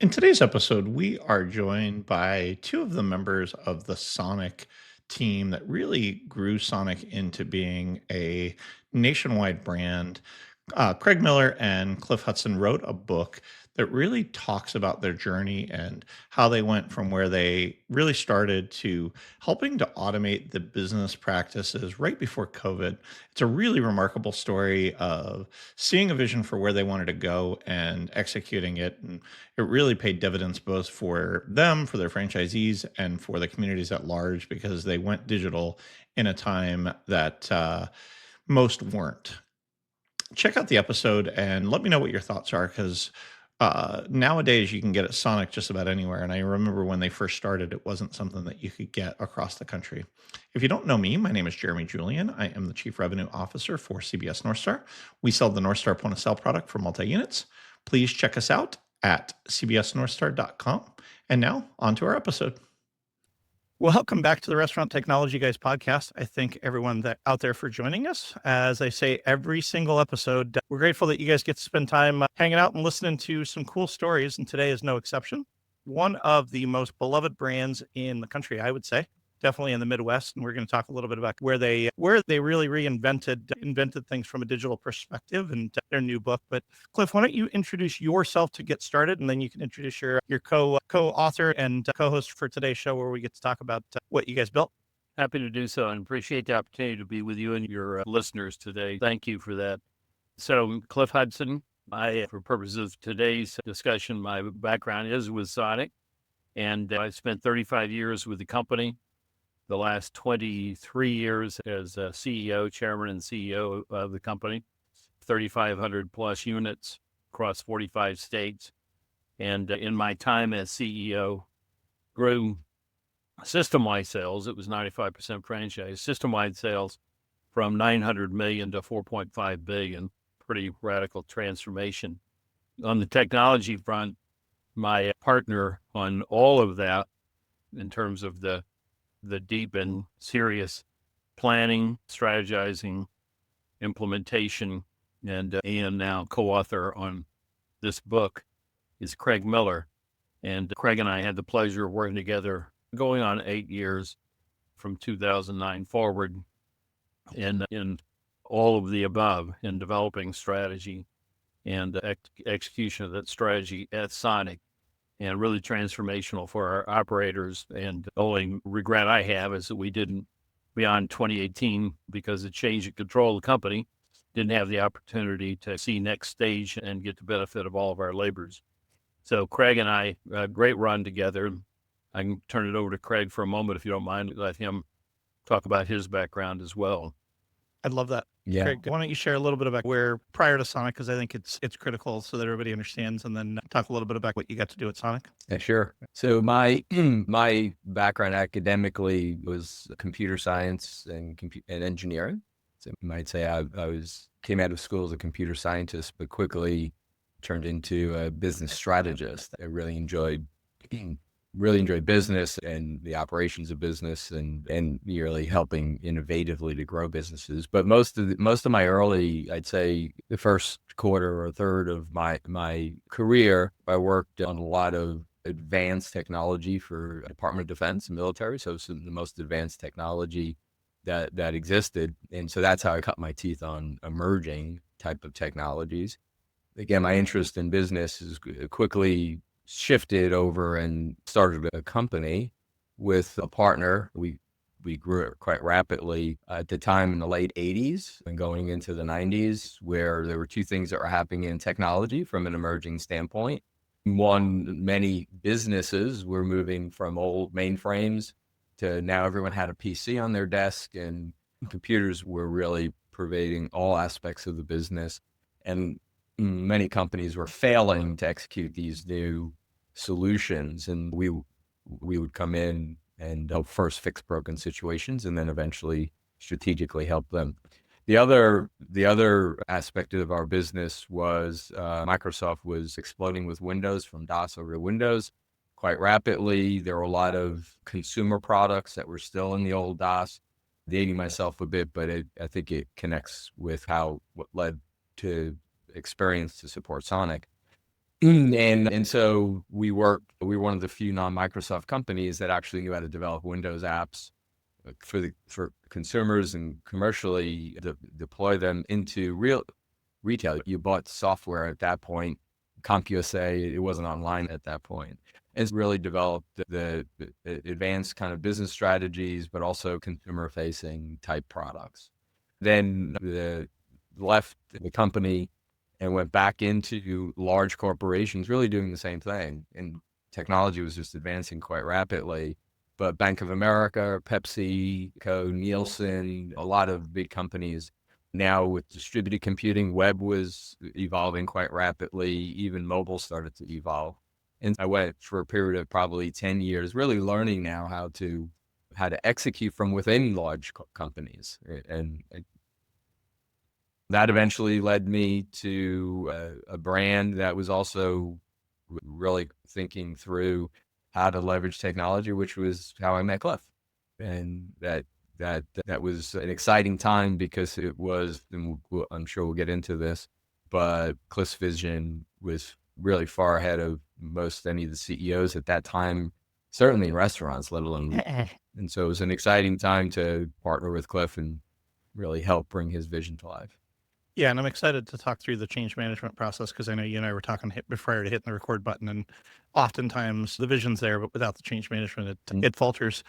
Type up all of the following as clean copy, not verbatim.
In today's episode, we are joined by two of the members of the Sonic team that really grew Sonic into being a nationwide brand. Craig Miller and Cliff Hudson wrote a book that really talks about their journey and how they went from where they really started to helping to automate the business practices right before COVID. It's a really remarkable story of seeing a vision for where they wanted to go and executing it. And it really paid dividends both for them, for their franchisees, and for the communities at large because they went digital in a time that most weren't. Check out the episode and let me know what your thoughts are because nowadays you can get it Sonic just about anywhere. And I remember when they first started, it wasn't something that you could get across the country. If you don't know me, my name is Jeremy Julian. I am the Chief Revenue Officer for CBS Northstar. We sell the Northstar point of sale product for multi units. Please check us out at cbsnorthstar.com. And now on to our episode. Welcome back to the Restaurant Technology Guys podcast. I thank everyone that out there for joining us. As I say every single episode, we're grateful that you guys get to spend time hanging out and listening to some cool stories, and today is no exception. One of the most beloved brands in the country, I would say, definitely in the Midwest, and we're going to talk a little bit about where they really invented things from a digital perspective and their new book. But Cliff, why don't you introduce yourself to get started, and then you can introduce your co-author and co-host for today's show, where we get to talk about what you guys built. Happy to do so and appreciate the opportunity to be with you and your listeners today. Thank you for that. So Cliff Hudson, for purposes of today's discussion, my background is with Sonic, and I spent 35 years with the company. The last 23 years as CEO, chairman and CEO of the company, 3,500 plus units across 45 states. And in my time as CEO, grew system-wide sales. It was 95% franchise. System-wide sales from 900 million to 4.5 billion. Pretty radical transformation. On the technology front, my partner on all of that in terms of the deep and serious planning, strategizing, implementation, and now co-author on this book is Craig Miller. And Craig and I had the pleasure of working together going on 8 years from 2009 forward in all of the above in developing strategy and execution of that strategy at Sonic. And really transformational for our operators. And the only regret I have is that we didn't, beyond 2018, because of change of control of the company, didn't have the opportunity to see next stage and get the benefit of all of our labors. So Craig and I, a great run together. I can turn it over to Craig for a moment, if you don't mind, let him talk about his background as well. I'd love that. Yeah. Craig, why don't you share a little bit about where prior to Sonic, because I think it's critical so that everybody understands, and then talk a little bit about what you got to do at Sonic. Yeah, sure. So my my background academically was computer science and engineering. So you might say I came out of school as a computer scientist, but quickly turned into a business strategist. I really enjoyed business and the operations of business and really helping innovatively to grow businesses. But most of my early, I'd say the first quarter or third of my career, I worked on a lot of advanced technology for Department of Defense and military. So some of the most advanced technology that existed. And so that's how I cut my teeth on emerging type of technologies. Again, my interest in business is quickly shifted over and started a company with a partner. We grew it quite rapidly at the time in the late 80s and going into the 90s, where there were two things that were happening in technology from an emerging standpoint. One, many businesses were moving from old mainframes to now everyone had a PC on their desk, and computers were really pervading all aspects of the business. And many companies were failing to execute these new solutions, and we would come in and help first fix broken situations and then eventually strategically help them. The other aspect of our business was Microsoft was exploding with Windows, from DOS over to Windows quite rapidly. There were a lot of consumer products that were still in the old DOS. Dating myself a bit, but I think it connects with what led to experience to support Sonic. And so we were one of the few non-Microsoft companies that actually knew how to develop Windows apps for consumers and commercially deploy them into real retail. You bought software at that point, CompUSA, it wasn't online at that point. And it's really developed the advanced kind of business strategies, but also consumer facing type products. Then left the company and went back into large corporations, really doing the same thing. And technology was just advancing quite rapidly. But Bank of America, Pepsi, Nielsen, a lot of big companies. Now with distributed computing, web was evolving quite rapidly. Even mobile started to evolve. And I went for a period of probably 10 years, really learning now how to execute from within large companies. And that eventually led me to a brand that was also really thinking through how to leverage technology, which was how I met Cliff. And that was an exciting time because it was, and I'm sure we'll get into this, but Cliff's vision was really far ahead of most any of the CEOs at that time, certainly in restaurants, let alone. And so it was an exciting time to partner with Cliff and really help bring his vision to life. Yeah, and I'm excited to talk through the change management process because I know you and I were talking prior to hitting the record button, and oftentimes the vision's there, but without the change management, it falters.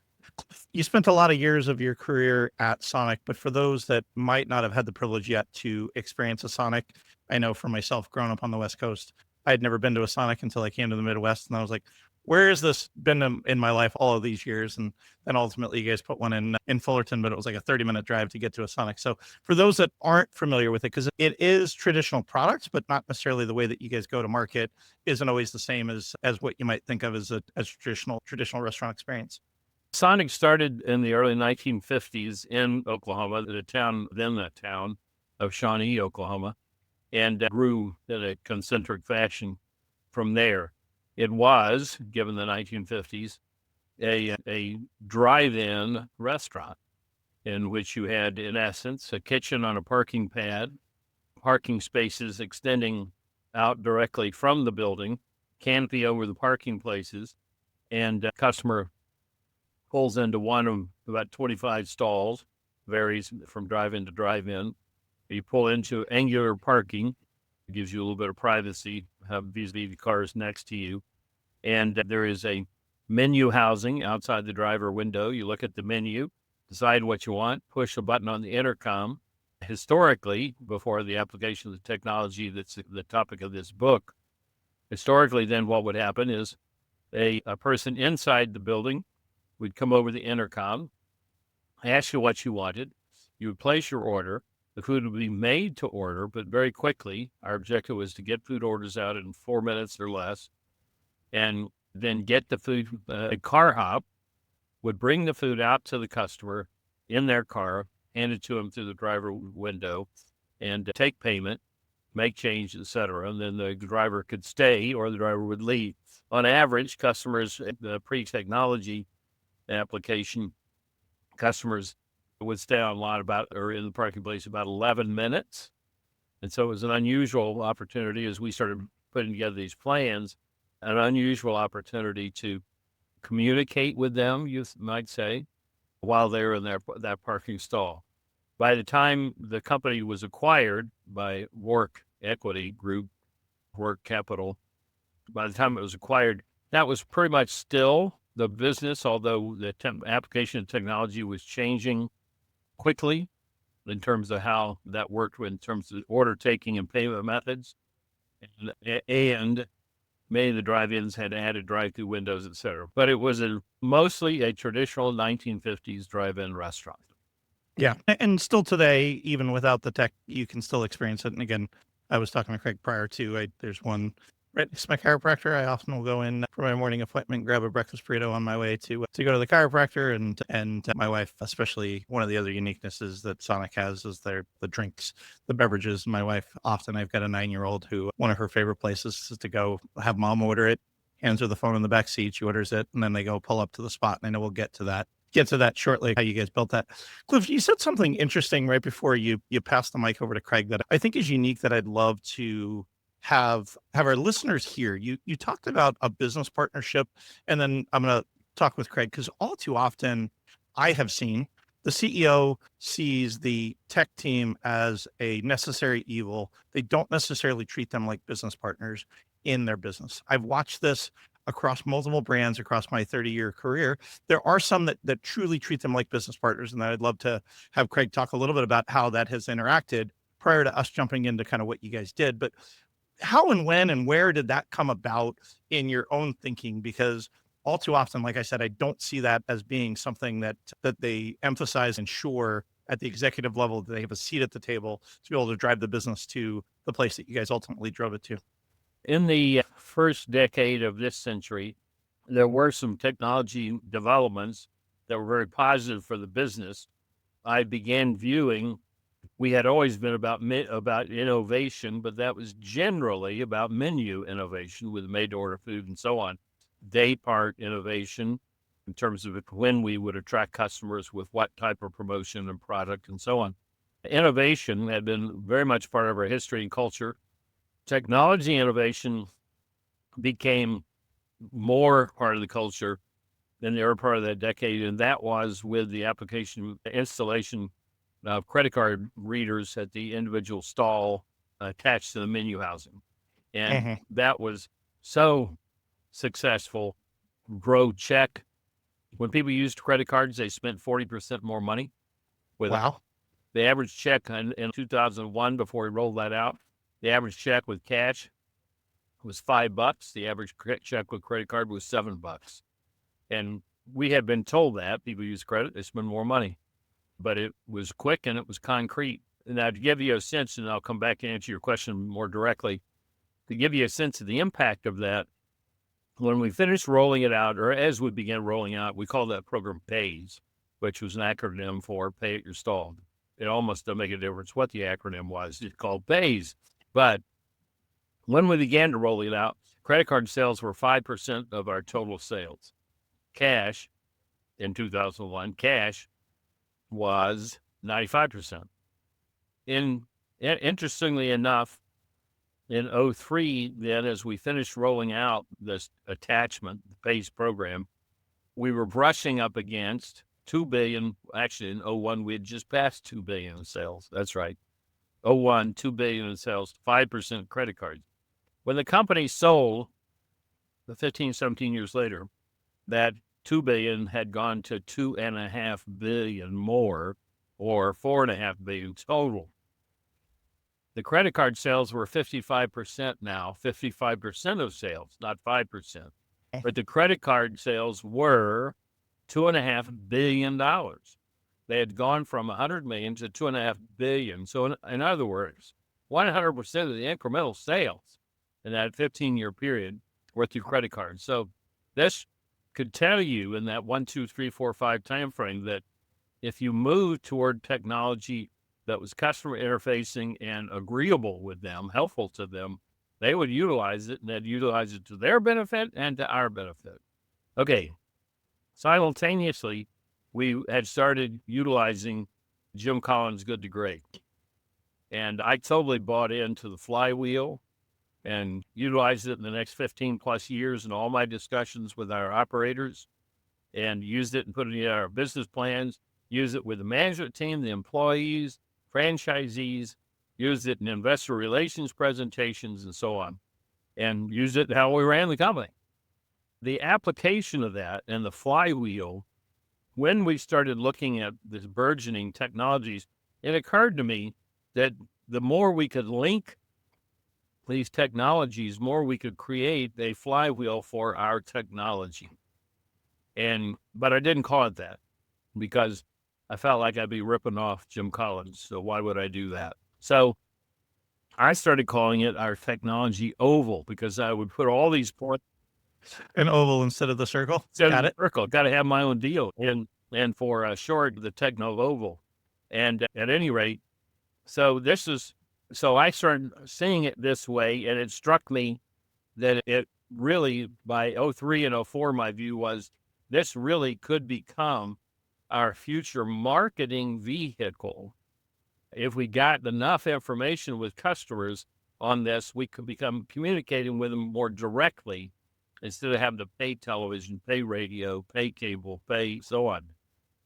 You spent a lot of years of your career at Sonic, but for those that might not have had the privilege yet to experience a Sonic, I know for myself, growing up on the West Coast, I had never been to a Sonic until I came to the Midwest, and I was like, where has this been in my life all of these years? And then ultimately you guys put one in Fullerton, but it was like a 30-minute drive to get to a Sonic. So for those that aren't familiar with it, because it is traditional products, but not necessarily the way that you guys go to market isn't always the same as what you might think of as traditional restaurant experience. Sonic started in the early 1950s in Oklahoma, the town of Shawnee, Oklahoma, and grew in a concentric fashion from there. It was, given the 1950s, a drive-in restaurant in which you had, in essence, a kitchen on a parking pad, parking spaces extending out directly from the building, canopy over the parking places, and a customer pulls into one of about 25 stalls, varies from drive-in to drive-in. You pull into angular parking, it gives you a little bit of privacy vis-a-vis the cars next to you. And there is a menu housing outside the driver window. You look at the menu, decide what you want, push a button on the intercom. Historically, before the application of the technology that's the topic of this book, historically then what would happen is a person inside the building would come over the intercom, ask you what you wanted. You would place your order. The food would be made to order, but very quickly. Our objective was to get food orders out in 4 minutes or less, and then get the food. A car hop would bring the food out to the customer in their car, hand it to them through the driver window, and take payment, make change, etc. And then the driver could stay or the driver would leave. On average, customers, the pre-technology application, customers would stay on lot or in the parking place about 11 minutes. And so it was an unusual opportunity as we started putting together these plans, an unusual opportunity to communicate with them, you might say, while they're in that parking stall. By the time the company was acquired by Work Equity Group, Work Capital, by the time it was acquired, that was pretty much still the business, although the application of technology was changing quickly in terms of how that worked in terms of order taking and payment methods. And many of the drive-ins had added drive-through windows, et cetera. But it was mostly a traditional 1950s drive-in restaurant. Yeah. And still today, even without the tech, you can still experience it. And again, I was talking to Craig prior to, there's one right next to my chiropractor. I often will go in for my morning appointment, grab a breakfast burrito on my way to go to the chiropractor. And my wife, especially, one of the other uniquenesses that Sonic has is the drinks, the beverages. My wife, often I've got a 9-year-old who one of her favorite places is to go have mom order it, hands her the phone in the back seat, she orders it, and then they go pull up to the spot. And I know we'll get to that shortly, how you guys built that. Cliff, you said something interesting right before you passed the mic over to Craig that I think is unique that I'd love to have our listeners here. You talked about a business partnership, and then I'm going to talk with Craig, because all too often I have seen the CEO sees the tech team as a necessary evil. They don't necessarily treat them like business partners in their business. I've watched this across multiple brands across my 30-year career. There are some that truly treat them like business partners, and I'd love to have Craig talk a little bit about how that has interacted prior to us jumping into kind of what you guys did. But how and when and where did that come about in your own thinking? Because all too often, like I said, I don't see that as being something that they emphasize and ensure at the executive level that they have a seat at the table to be able to drive the business to the place that you guys ultimately drove it to. In the first decade of this century, there were some technology developments that were very positive for the business. I began viewing, we had always been about innovation, but that was generally about menu innovation with made-to-order food and so on. Day part innovation in terms of when we would attract customers with what type of promotion and product and so on. Innovation had been very much part of our history and culture. Technology innovation became more part of the culture in the early part of that decade, and that was with the installation of credit card readers at the individual stall attached to the menu housing. And that was so successful. Grow check. When people used credit cards, they spent 40% more money with it. Wow. The average check in 2001, before we rolled that out, the average check with cash was $5. The average check with credit card was $7. And we had been told that people use credit, they spend more money. But it was quick and it was concrete. And now, to give you a sense, and I'll come back and answer your question more directly, to give you a sense of the impact of that, when we finished rolling it out, or as we began rolling out, we called that program PAYS, which was an acronym for Pay at Your Stall. It almost doesn't make a difference what the acronym was. It's called PAYS. But when we began to roll it out, credit card sales were 5% of our total sales. Cash, in 2001, cash was 95%. Interestingly enough, in 2003, then, as we finished rolling out this attachment, the PAYS program, we were brushing up against $2 billion. Actually, in 2001, we had just passed $2 billion in sales. That's right. 2001, $2 billion in sales, 5% credit cards. When the company sold, the 15, 17 years later, that $2 billion had gone to $2.5 billion more, or $4.5 billion total. The credit card sales were 55% now, 55% of sales, not 5%. But the credit card sales were $2.5 billion. They had gone from 100 million to 2.5 billion. So in other words, 100% of the incremental sales in that 15-year period were through credit cards. So this could tell you in that 1, 2, 3, 4, 5 time frame that if you move toward technology that was customer interfacing and agreeable with them, helpful to them, they would utilize it, and they'd utilize it to their benefit and to our benefit. Okay. Simultaneously, we had started utilizing Jim Collins' Good to Great. And I totally bought into the flywheel and utilized it in the next 15 plus years in all my discussions with our operators, and used it and put it in our business plans, used it with the management team, the employees, franchisees, used it in investor relations presentations and so on, and used it how we ran the company. The application of that and the flywheel, when we started looking at this burgeoning technologies, it occurred to me that the more we could link these technologies, more we could create a flywheel for our technology. But I didn't call it that because I felt like I'd be ripping off Jim Collins. So why would I do that? So I started calling it our technology oval, because I would put all these points. An oval instead of the circle. Got it. Circle. Got to have my own deal. And for short, the techno oval. And at any rate, so I started seeing it this way, and it struck me that it really, by 2003 and 2004, my view was this really could become our future marketing vehicle if we got enough information with customers on this, we could become communicating with them more directly instead of having to pay television, pay radio, pay cable, pay so on.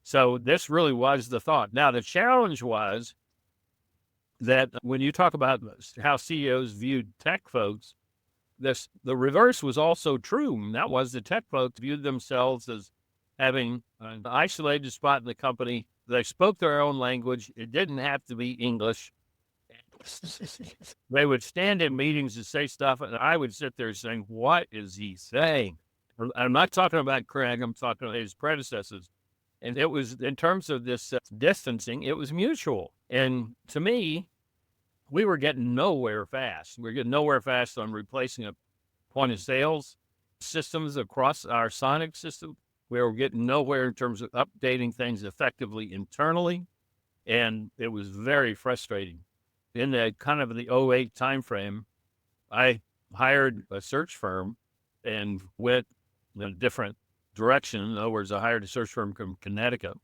So this really was the thought. Now, the challenge was that when you talk about how CEOs viewed tech folks, the reverse was also true. And that was the tech folks viewed themselves as having an isolated spot in the company. They spoke their own language. It didn't have to be English. They would stand in meetings and say stuff, and I would sit there saying, what is he saying? I'm not talking about Craig. I'm talking about his predecessors. And it was, in terms of this distancing, it was mutual. And to me, we were getting nowhere fast. We were getting nowhere fast on replacing a point of sales systems across our Sonic system. We were getting nowhere in terms of updating things effectively internally. And it was very frustrating. In the kind of the 08 timeframe, I hired a search firm and went in a different direction. In other words, I hired a search firm from Connecticut.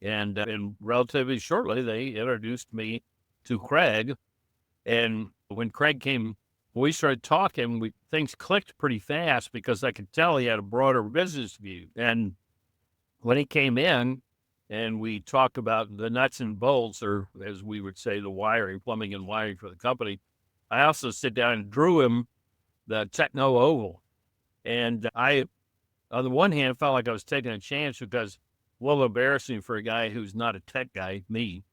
And relatively shortly, they introduced me to Craig. And when Craig came, we started talking, things clicked pretty fast because I could tell he had a broader business view. And when he came in and we talked about the nuts and bolts, or as we would say, the wiring, plumbing and wiring for the company, I also sit down and drew him the techno oval. And I, on the one hand, felt like I was taking a chance because a little embarrassing for a guy who's not a tech guy, me,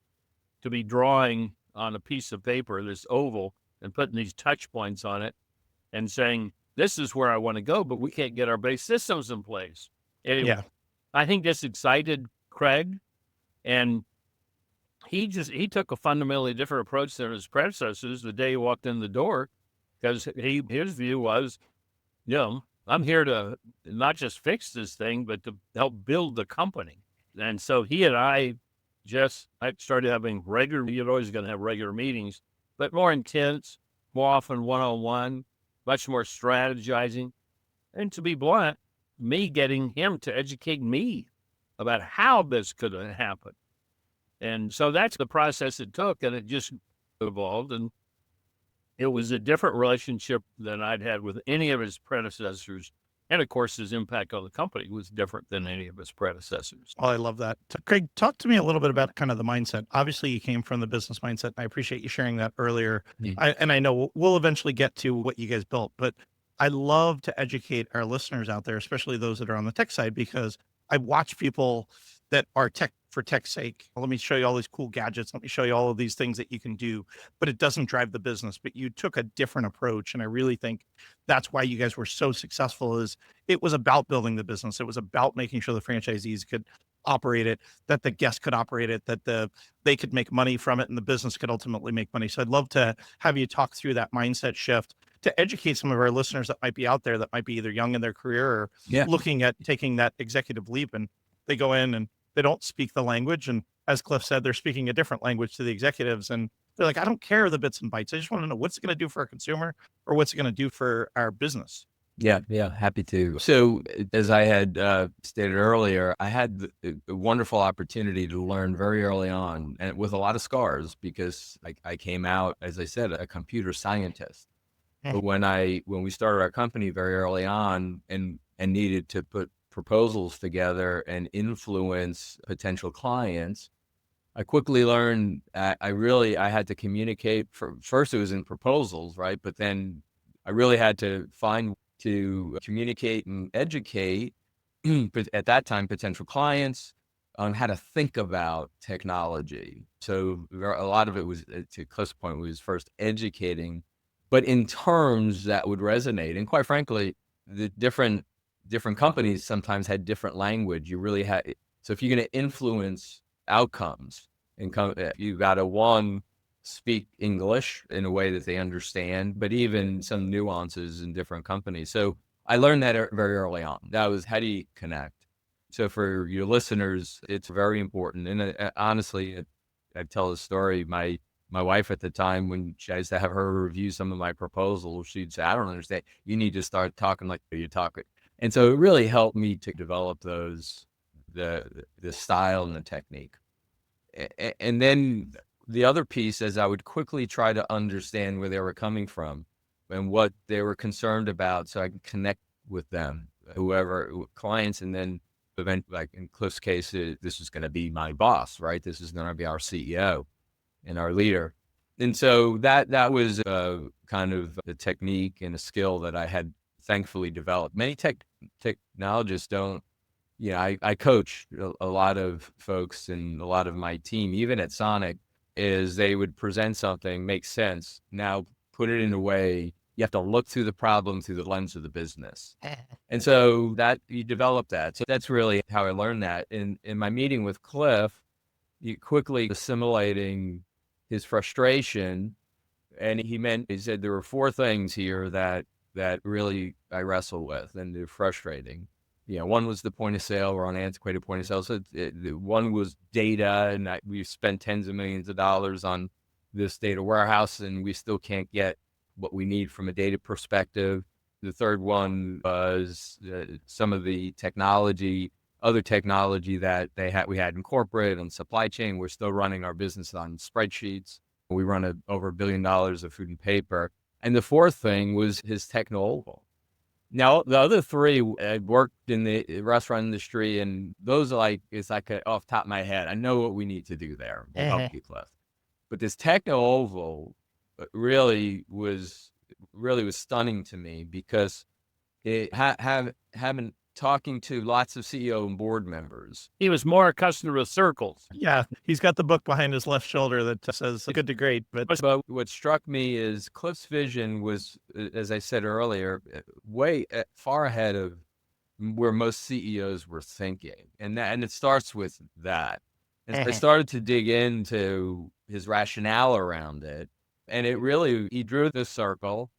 to be drawing on a piece of paper this oval and putting these touch points on it and saying, this is where I want to go, but we can't get our base systems in place. Yeah. I think this excited Craig, and he took a fundamentally different approach than his predecessors the day he walked in the door, because his view was, I'm here to not just fix this thing, but to help build the company. And so he and I started having you're always going to have regular meetings, but more intense, more often one-on-one, much more strategizing. And to be blunt, me getting him to educate me about how this could happen. And so that's the process it took, and it just evolved. And it was a different relationship than I'd had with any of his predecessors. And of course, his impact on the company was different than any of his predecessors. Oh, I love that. Craig, talk to me a little bit about kind of the mindset. Obviously, you came from the business mindset, and I appreciate you sharing that earlier. And I know we'll eventually get to what you guys built, but I love to educate our listeners out there, especially those that are on the tech side, because I watch people that are tech for tech's sake. Let me show you all these cool gadgets. Let me show you all of these things that you can do, but it doesn't drive the business. But you took a different approach. And I really think that's why you guys were so successful. Is it was about building the business. It was about making sure the franchisees could operate it, that the guests could operate it, that they could make money from it, and the business could ultimately make money. So I'd love to have you talk through that mindset shift to educate some of our listeners that might be out there that might be either young in their career or looking at taking that executive leap, and they go in and they don't speak the language. And as Cliff said, they're speaking a different language to the executives. And they're like, I don't care the bits and bytes. I just want to know what's it going to do for our consumer or what's it going to do for our business. Yeah, happy to. So as I had stated earlier, I had the wonderful opportunity to learn very early on, and with a lot of scars, because I came out, as I said, a computer scientist. But when we started our company very early on and needed to put proposals together and influence potential clients, I quickly learned I had to communicate. First it was in proposals, right? But then I really had to communicate and educate, but at that time, potential clients on how to think about technology. So a lot of it was, to Cliff's point, was first educating, but in terms that would resonate. And quite frankly, the different companies sometimes had different language. You really had, so if you're going to influence outcomes, you got to speak English in a way that they understand, but even some nuances in different companies. So I learned that very early on. That was, how do you connect? So for your listeners, it's very important. And honestly, I tell a story. My wife at the time, when I used to have her review some of my proposals, she'd say, I don't understand. You need to start talking like you're talking. And so it really helped me to develop the style and the technique. And then the other piece is I would quickly try to understand where they were coming from and what they were concerned about so I could connect with them, whoever clients, and then like in Cliff's case, this is going to be my boss, right? This is going to be our CEO and our leader. And so that was kind of a technique and a skill that I had thankfully developed. Many technologists don't. I coach a lot of folks and a lot of my team, even at Sonic, is they would present something, make sense. Now put it in a way you have to look through the problem through the lens of the business. And so that you develop that. So that's really how I learned that. In my meeting with Cliff, you quickly assimilating his frustration. And he said there were four things here that really I wrestle with and they're frustrating. One was the point of sale. We're on antiquated point of sale. So one was data, and we spent tens of millions of dollars on this data warehouse, and we still can't get what we need from a data perspective. The third one was some of the other technology that we had in corporate and supply chain. We're still running our business on spreadsheets. We run over $1 billion of food and paper. And the fourth thing was his techno-oval. Now, the other three, I worked in the restaurant industry, and those are it's like off the top of my head. I know what we need to do there. We'll help you, Cliff. But this techno-oval really was stunning to me because it having talking to lots of CEO and board members. He was more accustomed to circles. Yeah, he's got the book behind his left shoulder that says good to great. But what struck me is Cliff's vision was, as I said earlier, way far ahead of where most CEOs were thinking. And it starts with that. And so I started to dig into his rationale around it. And he drew the circle,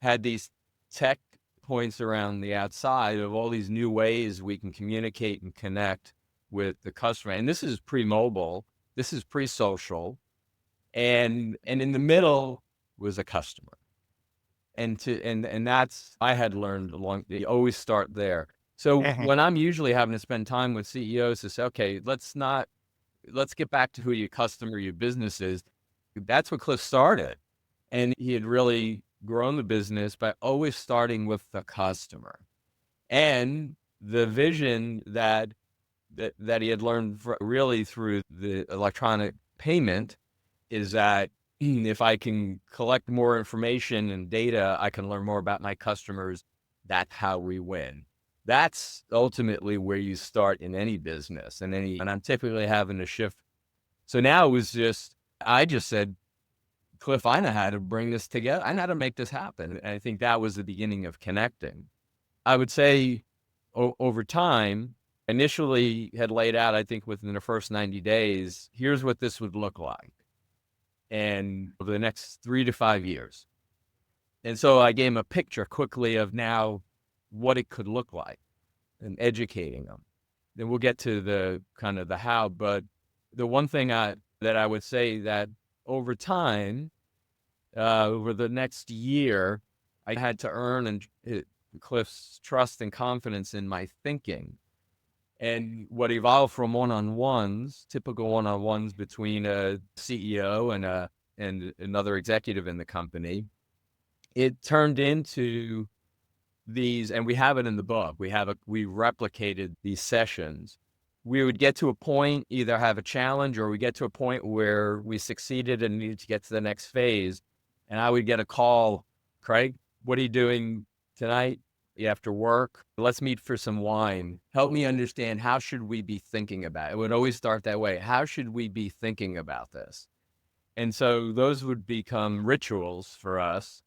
had these tech points around the outside of all these new ways we can communicate and connect with the customer. And this is pre-mobile, this is pre-social, and in the middle was a customer. And that's, I had learned you always start there. So when I'm usually having to spend time with CEOs to say, okay, let's get back to who your customer, your business is. That's what Cliff started. And he had really grown the business by always starting with the customer and the vision that he had learned really through the electronic payment is that if I can collect more information and data, I can learn more about my customers. That's how we win. That's ultimately where you start in any business and I'm typically having to shift. So now I just said, Cliff, I know how to bring this together. I know how to make this happen. And I think that was the beginning of connecting. I would say over time, initially had laid out, I think within the first 90 days, here's what this would look like. And over the next 3 to 5 years. And so I gave him a picture quickly of now what it could look like and educating them. Then we'll get to the kind of the how, but the one thing that I would say that over time, over the next year, I had to earn Cliff's trust and confidence in my thinking. And what evolved from typical one-on-ones between a CEO and another executive in the company, it turned into these, and we have it in the book. We replicated these sessions. We would get to a point, either have a challenge or we get to a point where we succeeded and needed to get to the next phase. And I would get a call, Craig, what are you doing tonight? After work, let's meet for some wine. Help me understand, how should we be thinking about it? It would always start that way. How should we be thinking about this? And so those would become rituals for us.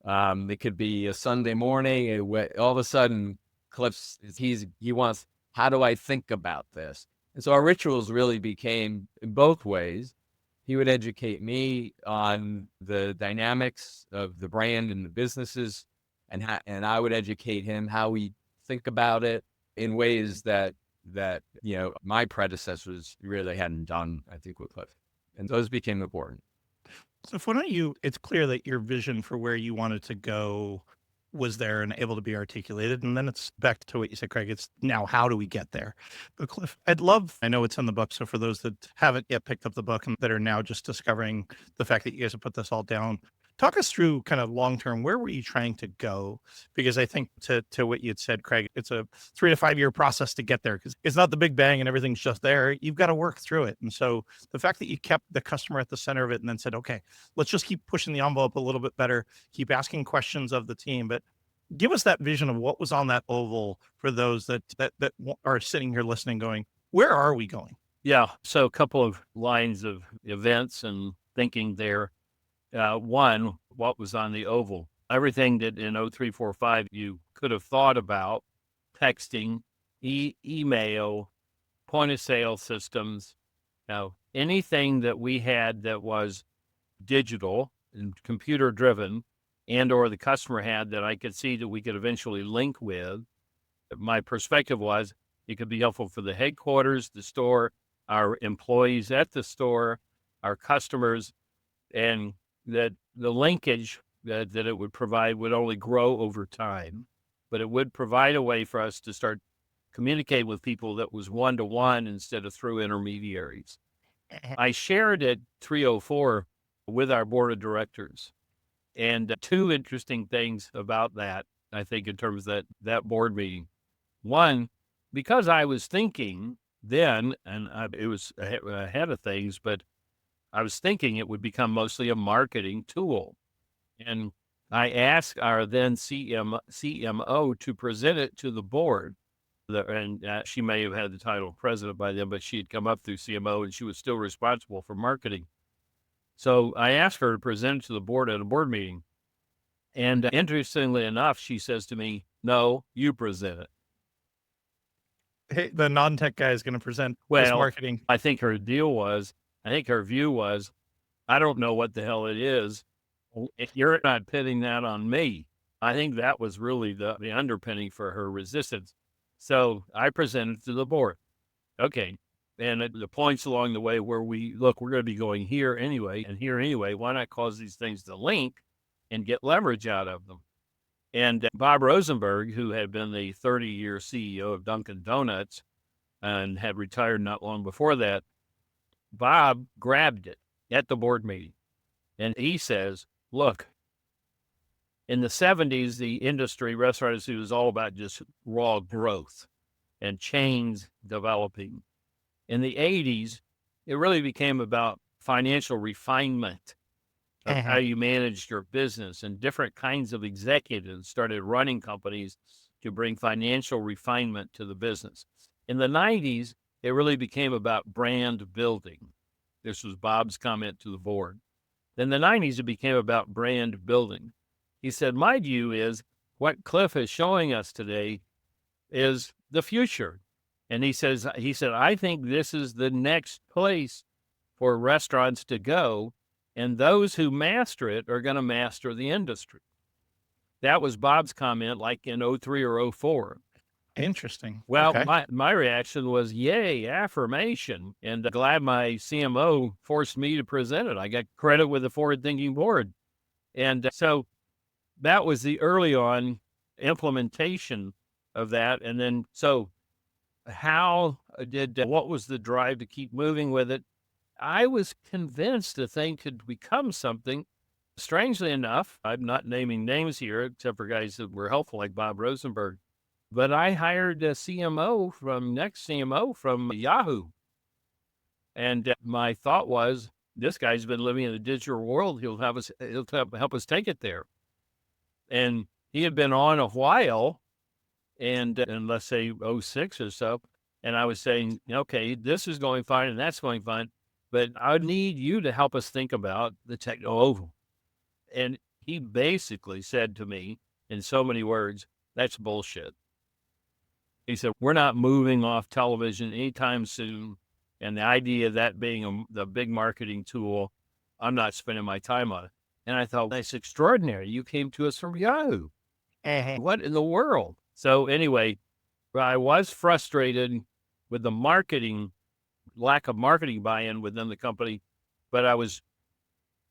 It could be a Sunday morning. All of a sudden, Cliff's, he wants, how do I think about this? And so our rituals really became in both ways. He would educate me on the dynamics of the brand and the businesses, and I would educate him how we think about it in ways that my predecessors really hadn't done, I think, with Cliff. And those became important. So it's clear that your vision for where you wanted to go was there and able to be articulated. And then it's back to what you said, Craig. It's now, how do we get there? But Cliff, I know it's in the book. So for those that haven't yet picked up the book and that are now just discovering the fact that you guys have put this all down, talk us through kind of long term. Where were you trying to go? Because I think to what you had said, Craig, it's a 3 to 5 year process to get there, because it's not the big bang and everything's just there. You've got to work through it. And so the fact that you kept the customer at the center of it and then said, okay, let's just keep pushing the envelope a little bit better, keep asking questions of the team. But give us that vision of what was on that oval for those that are sitting here listening going, where are we going? Yeah. So a couple of lines of events and thinking there. One, what was on the oval? Everything that in 0345 you could have thought about: texting, email, point of sale systems, anything that we had that was digital and computer driven, and or the customer had that I could see that we could eventually link with. My perspective was it could be helpful for the headquarters, the store, our employees at the store, our customers, and that the linkage that it would provide would only grow over time, but it would provide a way for us to start communicating with people that was one-to-one instead of through intermediaries. I shared at 304 with our board of directors. And two interesting things about that, I think, in terms of that board meeting. One, because I was thinking then, and it was ahead of things, but I was thinking it would become mostly a marketing tool. And I asked our then CMO to present it to the board. And she may have had the title of president by then, but she had come up through CMO and she was still responsible for marketing. So I asked her to present it to the board at a board meeting. And interestingly enough, she says to me, "No, you present it." Hey, the non-tech guy is going to present this marketing. I think her view was, I don't know what the hell it is. You're not pinning that on me. I think that was really the underpinning for her resistance. So I presented to the board. Okay. And the points along the way where we're going to be going here anyway, and here anyway, why not cause these things to link and get leverage out of them? And Bob Rosenberg, who had been the 30-year CEO of Dunkin' Donuts and had retired not long before that, Bob grabbed it at the board meeting. And he says, look, in the 70s, the restaurant industry was all about just raw growth and chains developing. In the 80s, it really became about financial refinement of how you managed your business, and different kinds of executives started running companies to bring financial refinement to the business. In the 90s, it really became about brand building. This was Bob's comment to the board. Then the 90s, it became about brand building. He said, my view is what Cliff is showing us today is the future. And he said, I think this is the next place for restaurants to go, and those who master it are going to master the industry. That was Bob's comment, like in 03 or 04. Interesting. Well, okay. my reaction was, yay, affirmation. And glad my CMO forced me to present it. I got credit with the forward-thinking board. And so that was the early on implementation of that. And then, so what was the drive to keep moving with it? I was convinced the thing could become something. Strangely enough, I'm not naming names here, except for guys that were helpful, like Bob Rosenberg. But I hired a next CMO from Yahoo. And my thought was, this guy's been living in the digital world. He'll help us take it there. And he had been on a while, and let's say 06 or so. And I was saying, okay, this is going fine and that's going fine, but I need you to help us think about the techno oval. And he basically said to me in so many words, that's bullshit. He said, we're not moving off television anytime soon. And the idea of that being the big marketing tool, I'm not spending my time on it. And I thought, that's extraordinary. You came to us from Yahoo. What in the world? So anyway, I was frustrated with the lack of marketing buy-in within the company, but I was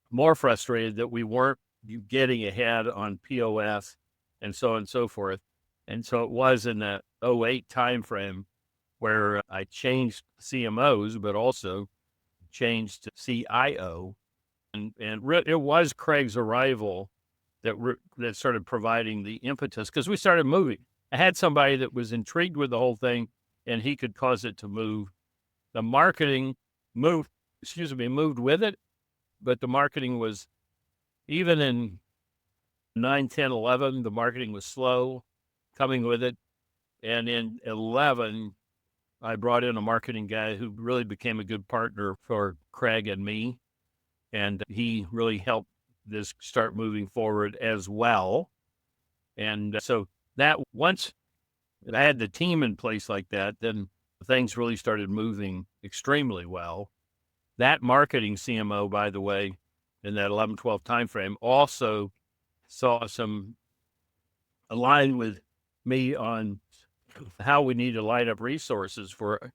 more frustrated that we weren't getting ahead on POS and so on and so forth. And so it was in the '08 timeframe where I changed CMOs, but also changed to CIO. And it was Craig's arrival that started providing the impetus, because we started moving. I had somebody that was intrigued with the whole thing, and he could cause it to move. The marketing moved with it, but the marketing was, even in 9, 10, 11, the marketing was slow coming with it. And in 11, I brought in a marketing guy who really became a good partner for Craig and me. And he really helped this start moving forward as well. And so that once I had the team in place like that, then things really started moving extremely well. That marketing CMO, by the way, in that 11, 12 timeframe, also saw some align with me on how we need to line up resources for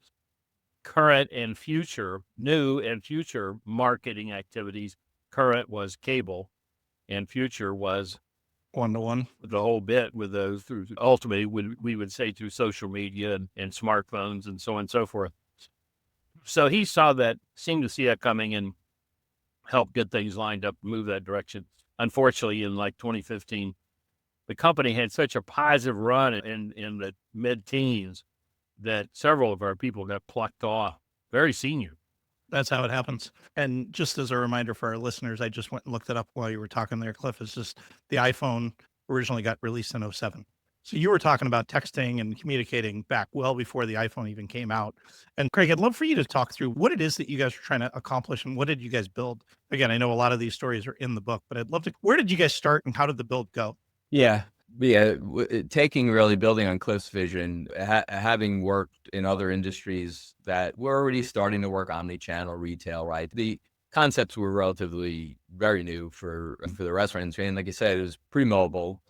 current and future, new and future marketing activities. Current was cable, and future was one-to-one. the whole bit with those through, ultimately, we would say through social media and smartphones and so on and so forth. So he seemed to see that coming and helped get things lined up, move that direction. Unfortunately, in like 2015, the company had such a positive run in the mid-teens that several of our people got plucked off, very senior. That's how it happens. And just as a reminder for our listeners, I just went and looked it up while you were talking there, Cliff. It's just the iPhone originally got released in '07. So you were talking about texting and communicating back well before the iPhone even came out. And Craig, I'd love for you to talk through what it is that you guys are trying to accomplish and what did you guys build? Again, I know a lot of these stories are in the book, but I'd love to, where did you guys start and how did the build go? Yeah. Building on Cliff's vision, having worked in other industries that were already starting to work omnichannel retail, right? The concepts were relatively very new for the restaurant industry. And like I said, it was pre-mobile,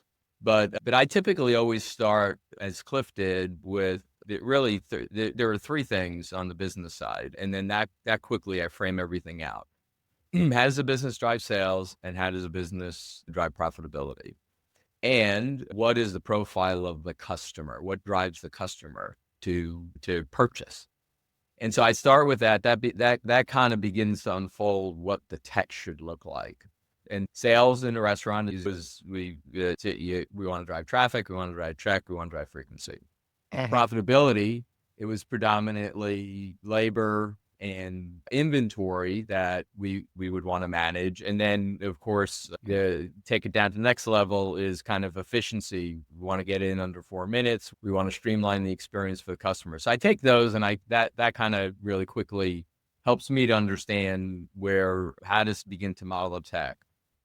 but I typically always start, as Cliff did, with there are three things on the business side. And then that quickly I frame everything out. How does a business drive sales and how does a business drive profitability? And what is the profile of the customer? What drives the customer to purchase? And so I start with that. That kind of begins to unfold what the tech should look like. And sales in a restaurant we want to drive traffic, we want to drive check, we want to drive frequency. Profitability, it was predominantly labor and inventory that we would want to manage. And then, of course, take it down to the next level is kind of efficiency. We want to get in under 4 minutes. We want to streamline the experience for the customer. So I take those and that kind of really quickly helps me to understand how to begin to model the tech.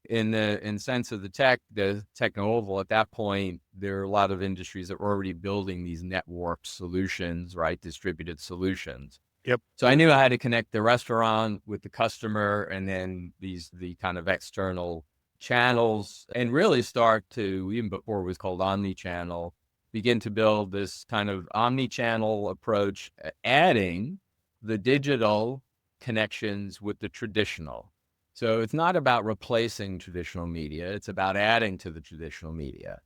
In sense of the techno-oval, at that point, there are a lot of industries that were already building these network solutions, right? Distributed solutions. Yep. So I knew I had to connect the restaurant with the customer and then the kind of external channels and really start to, even before it was called Omnichannel, begin to build this kind of Omnichannel approach, adding the digital connections with the traditional. So it's not about replacing traditional media. It's about adding to the traditional media.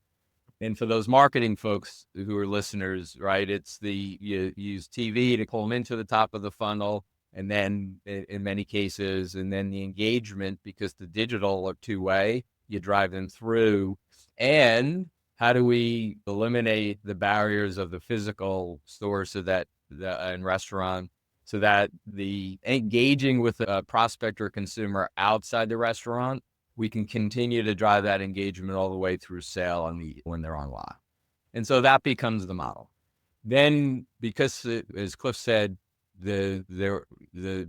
And for those marketing folks who are listeners, right, it's you use TV to pull them into the top of the funnel. And then in many cases, and then the engagement, because the digital are two-way, you drive them through. And how do we eliminate the barriers of the physical store and restaurant so that the engaging with a prospect or consumer outside the restaurant, we can continue to drive that engagement all the way through sale when they're online. And so that becomes the model. Then, because as Cliff said, the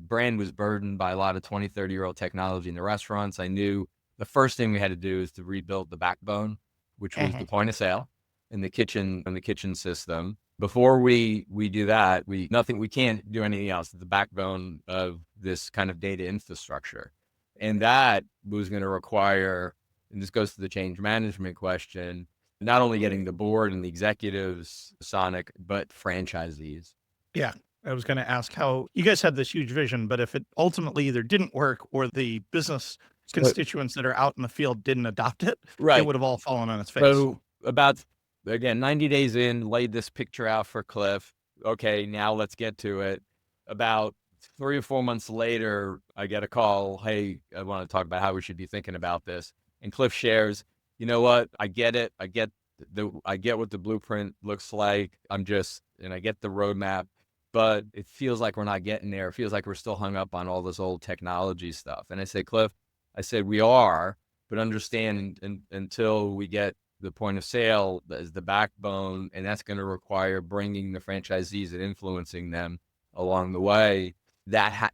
brand was burdened by a lot of 20, 30-year-old technology in the restaurants. I knew the first thing we had to do is to rebuild the backbone, which was the point of sale and the kitchen system. Before we do that, we can't do anything else. The backbone of this kind of data infrastructure. And that was going to require, and this goes to the change management question, not only getting the board and the executives, Sonic, but franchisees. Yeah. I was going to ask how you guys had this huge vision, but if it ultimately either didn't work or the business constituents that are out in the field didn't adopt it, right, it would have all fallen on its face. So about, again, 90 days in, laid this picture out for Cliff. Okay, now let's get to it. About 3 or 4 months later, I get a call. Hey, I want to talk about how we should be thinking about this. And Cliff shares, you know what? I get it. I get what the blueprint looks like. And I get the roadmap, but it feels like we're not getting there. It feels like we're still hung up on all this old technology stuff. And I say, Cliff, I said, we are, but understand until we get the point of sale as the backbone, and that's going to require bringing the franchisees and influencing them along the way.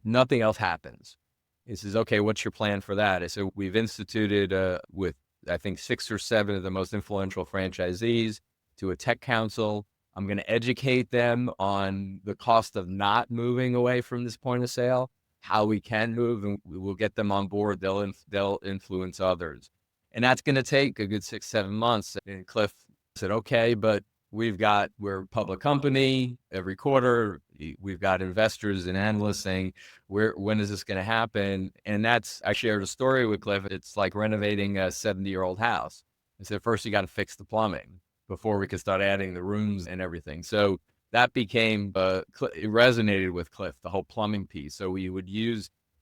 Nothing else happens. He says, okay, what's your plan for that? I said, we've instituted with, I think, 6 or 7 of the most influential franchisees to a tech council. I'm going to educate them on the cost of not moving away from this point of sale, how we can move, and we'll get them on board. They'll influence others. And that's going to take a good 6-7 months. And Cliff said, okay, but we're a public company every quarter. We've got investors and analysts saying, when is this going to happen? And I shared a story with Cliff. It's like renovating a 70-year-old house. I said, first you got to fix the plumbing before we could start adding the rooms and everything. So that became, it resonated with Cliff, the whole plumbing piece. So we would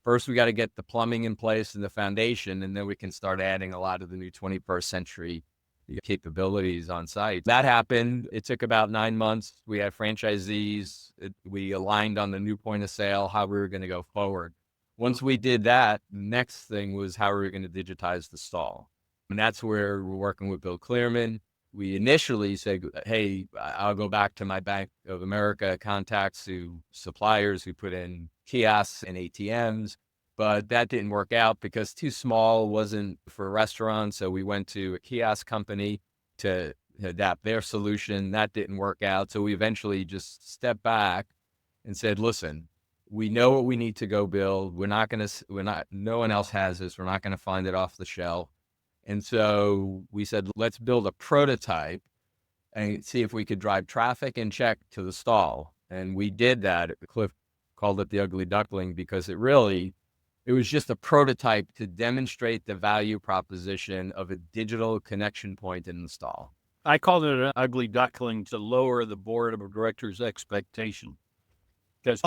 first we got to get the plumbing in place and the foundation, and then we can start adding a lot of the new 21st century capabilities on site. That happened. It took about 9 months. We had franchisees. We aligned on the new point of sale, how we were going to go forward. Once we did that, the next thing was how we were going to digitize the stall. And that's where we're working with Bill Clearman. We initially said, hey, I'll go back to my Bank of America contacts, suppliers who put in kiosks and ATMs. But that didn't work out because too small wasn't for restaurants. So we went to a kiosk company to adapt their solution. That didn't work out. So we eventually just stepped back and said, listen, we know what we need to go build. No one else has this. We're not going to find it off the shelf. And so we said, let's build a prototype and see if we could drive traffic and check to the stall. And we did that. Cliff called it the ugly duckling because it was just a prototype to demonstrate the value proposition of a digital connection point in the stall. I called it an ugly duckling to lower the board of directors' expectation. Because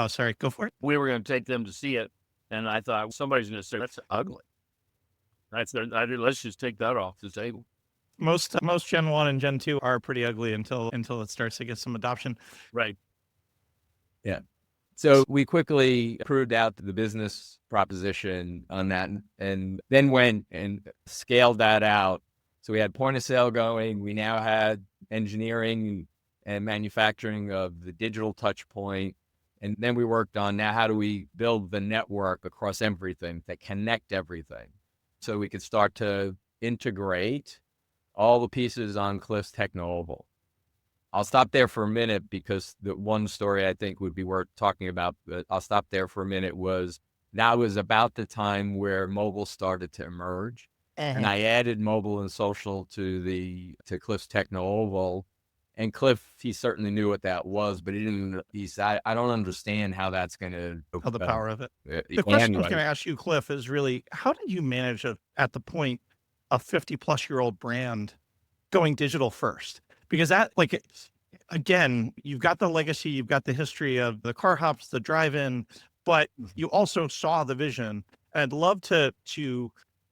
sorry, go for it. We were going to take them to see it, and I thought somebody's going to say that's ugly. Let's just take that off the table. Most Gen 1 and Gen 2 are pretty ugly until it starts to get some adoption. Right. Yeah. So we quickly proved out the business proposition on that and then went and scaled that out. So we had point of sale going. We now had engineering and manufacturing of the digital touch point. And then we worked on now how do we build the network across everything that connect everything so we could start to integrate all the pieces on Cliff's Techno-Oval. I'll stop there for a minute because the one story I think would be worth talking about, but I'll stop there for a minute, that was about the time where mobile started to emerge. And I added mobile and social to Cliff's Techno-Oval. And Cliff, he certainly knew what that was, but he said, I don't understand how that's going to... Oh, the power of it. The question I was going to ask you, Cliff, is really, how did you manage at the point a 50-plus-year-old brand going digital first? Because again, you've got the legacy, you've got the history of the car hops, the drive-in, but you also saw the vision. I'd love to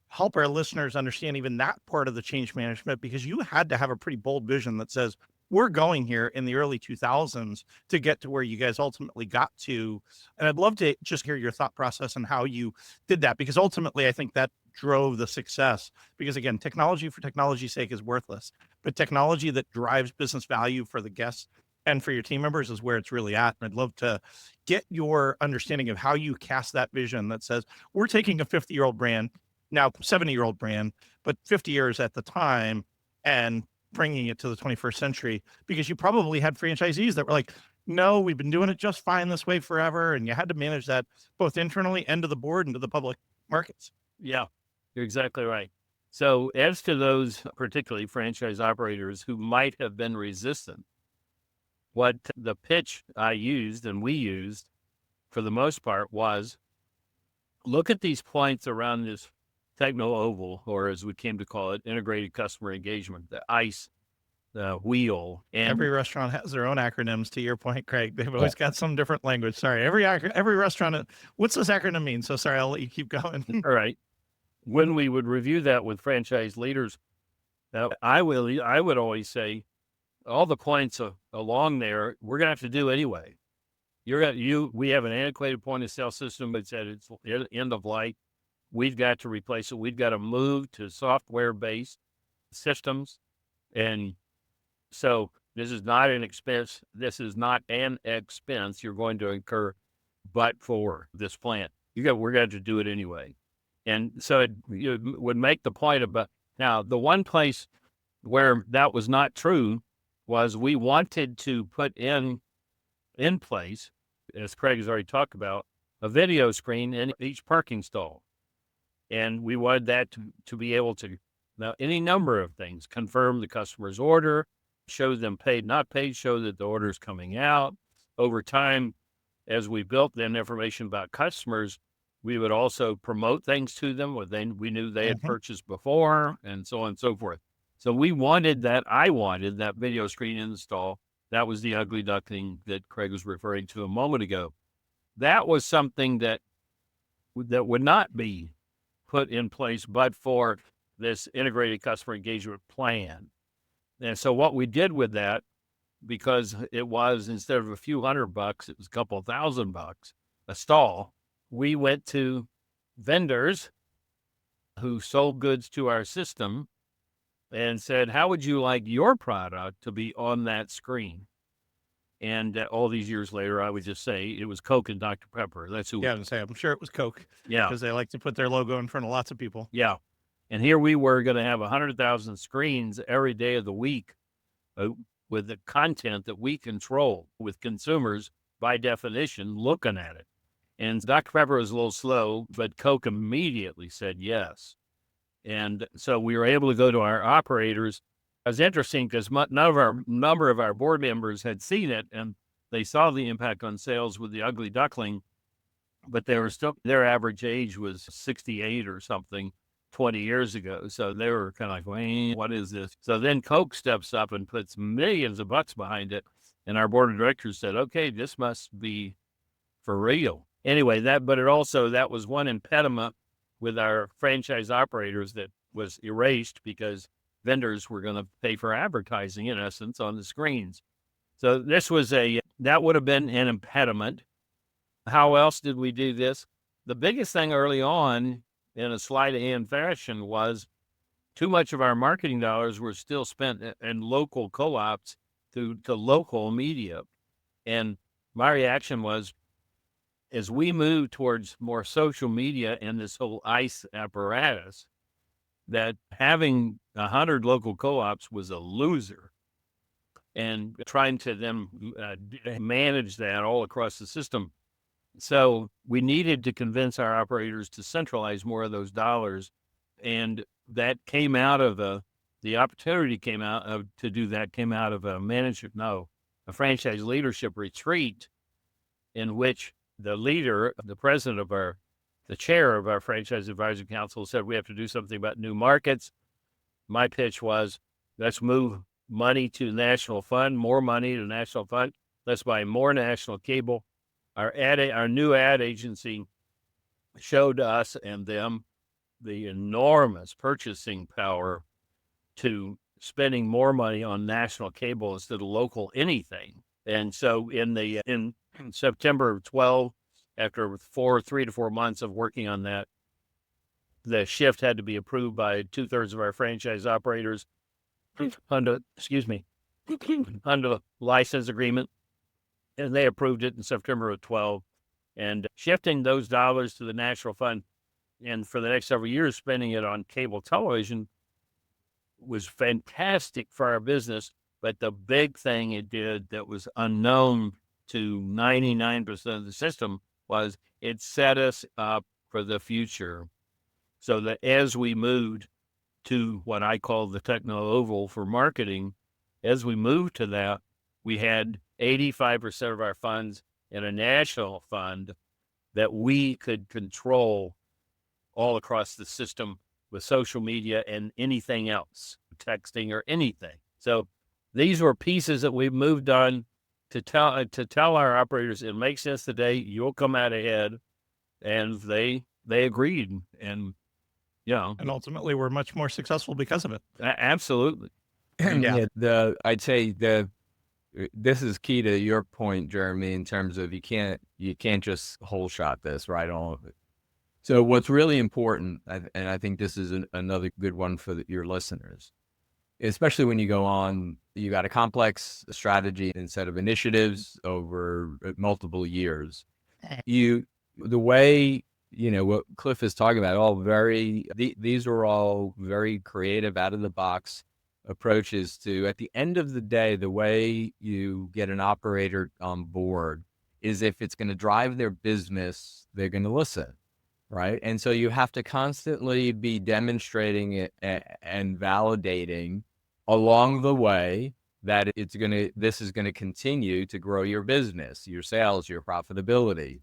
help our listeners understand even that part of the change management, because you had to have a pretty bold vision that says, we're going here in the early 2000s to get to where you guys ultimately got to. And I'd love to just hear your thought process and how you did that, because ultimately I think that drove the success. Because again, technology for technology's sake is worthless, but technology that drives business value for the guests and for your team members is where it's really at. And I'd love to get your understanding of how you cast that vision that says, we're taking a 50-year-old brand, now 70-year-old brand, but 50 years at the time, and bringing it to the 21st century, because you probably had franchisees that were like, no, we've been doing it just fine this way forever. And you had to manage that both internally and to the board and to the public markets. Yeah, you're exactly right. So as to those particularly franchise operators who might have been resistant, what the pitch I used and we used for the most part was, look at these points around this Techno Oval, or as we came to call it, Integrated Customer Engagement, the ICE wheel. And Every restaurant has their own acronyms. To your point, Craig, they've Yeah. always got some different language. Sorry, every restaurant. What's this acronym mean? So sorry, I'll let you keep going. all right, when we would review that with franchise leaders, I would always say all the points along there we're gonna have to do anyway. We have an antiquated point of sale system. It's at its end of life. We've got to replace it. We've got to move to software-based systems. And so this is not an expense. This is not an expense you're going to incur, but for this plant, we're going to do it anyway. And so it would make the point about, now, the one place where that was not true was we wanted to put in place, as Craig has already talked about, a video screen in each parking stall. And we wanted that to be able to, now, any number of things, confirm the customer's order, show them paid, not paid, show that the order is coming out. Over time, as we built then information about customers, we would also promote things to them where we knew they had purchased before, and so on and so forth. So I wanted that video screen in the stall. That was the ugly duckling that Craig was referring to a moment ago. That was something that would not be put in place but for this integrated customer engagement plan. And so what we did with that, because it was, instead of a few $100, it was a couple $1,000 a stall, we went to vendors who sold goods to our system and said, how would you like your product to be on that screen? And all these years later, I would just say it was Coke and Dr. Pepper. That's who. Yeah, I'm sure it was Coke. Yeah, because they like to put their logo in front of lots of people. Yeah, and here we were going to have 100,000 screens every day of the week with the content that we control, with consumers by definition looking at it. And Dr. Pepper was a little slow, but Coke immediately said yes. And so we were able to go to our operators. It was interesting because number of our board members had seen it, and they saw the impact on sales with the ugly duckling, but they were still, their average age was 68 or something 20 years ago. So they were kind of like, wait, what is this? So then Coke steps up and puts millions of bucks behind it. And our board of directors said, okay, this must be for real. Anyway, that was one impediment with our franchise operators that was erased because vendors were going to pay for advertising, in essence, on the screens. So that would have been an impediment. How else did we do this? The biggest thing early on, in a sleight of hand fashion, was too much of our marketing dollars were still spent in local co-ops to local media. And my reaction was, as we move towards more social media and this whole ICE apparatus, that having 100 local co-ops was a loser. And trying to then manage that all across the system. So we needed to convince our operators to centralize more of those dollars. And that came out of the opportunity came out of to do that came out of a franchise leadership retreat, in which the president of the chair of our franchise advisory council said, we have to do something about new markets. My pitch was, let's move money to national fund, more money to national fund. Let's buy more national cable. Our new ad agency showed us and them the enormous purchasing power to spending more money on national cable instead of local anything. And so in September of 12, after 3 to 4 months of working on that, the shift had to be approved by 2/3 of our franchise operators under license agreement. And they approved it in September of 12. And shifting those dollars to the national fund, and for the next several years, spending it on cable television was fantastic for our business. But the big thing it did that was unknown to 99% of the system was it set us up for the future. So that as we moved to what I call the Techno Oval for marketing, as we moved to that, we had 85% of our funds in a national fund that we could control all across the system with social media and anything else, texting or anything. So these were pieces that we've moved on to tell our operators it makes sense today. You'll come out ahead, and they agreed, and And ultimately, we're much more successful because of it. absolutely. Yeah. I'd say this is key to your point, Jeremy, in terms of you can't just whole shot this, right? All of it. So what's really important, and I think this is another good one for your listeners, especially when you go on, you got a complex strategy and set of initiatives over multiple years. The way, what Cliff is talking about, these are all very creative, out of the box approaches to, at the end of the day, the way you get an operator on board is if it's going to drive their business, they're going to listen. Right. And so you have to constantly be demonstrating it and validating along the way that this is going to continue to grow your business, your sales, your profitability.